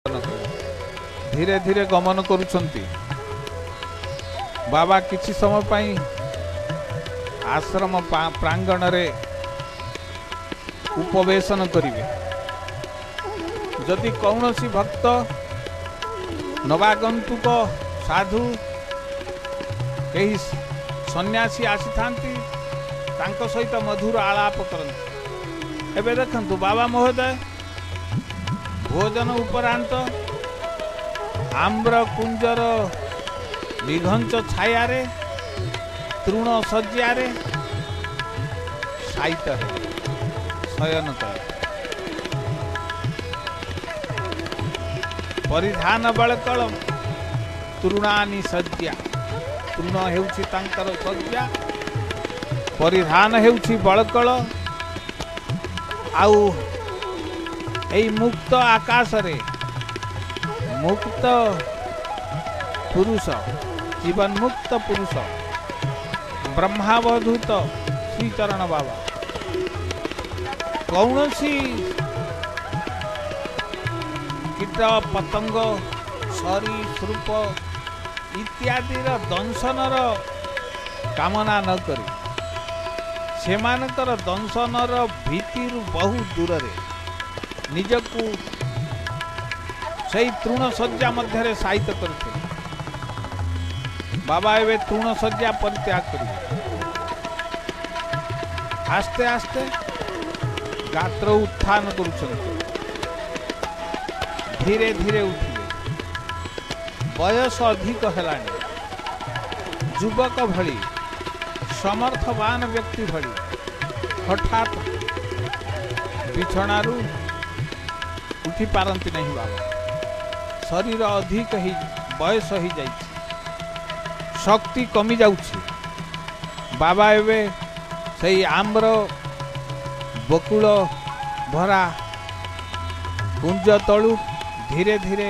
धीरे धीरे गमन करुछंती। बाबा किछि समय पाई आश्रम प्रांगण रे उपवेशन करिवे। जदि कौनसी भक्त नवागंतुक साधु कई सन्यासी आसी थांती तांको सहित मधुर आलाप करंती। एबे देखंतु बाबा महोदय भोजन उपरांत आम्र कुंजर निघंच छाया तृण शज्या शायित शयन करे। परिधान बळकळ तृणानि शज्या। तृण हेउछि तांकर शज्या, परिधान हेउछि बळकळ। आउ एई मुक्त आकाश रे मुक्त पुरुष, जीवन मुक्त पुरुष ब्रह्मावधूत श्रीचरण बाबा कौनसी कीट पतंग सरीसृप इत्यादि दंशनर कामना न करी सेमानकर दंशनर भीतिर बहु दूर रे निजकू सही तृण शज्या मध्य शायित करते। बाबा एवं तृण शज्या परित्याग करिवे। आस्ते आस्ते गात्र उत्थान करुछंती। धीरे धीरे उठिले। बयस अधिक हेलानी। युवक भली समर्थवान व्यक्ति भली हठात बिछणारू उठी पारंती नहीं। बाबा शरीर अधिक ही बयस ही जाइछि, शक्ति कमी जाउछि। बाबा एवे सही आम्र बकुल भरा कुंज तलु धीरे धीरे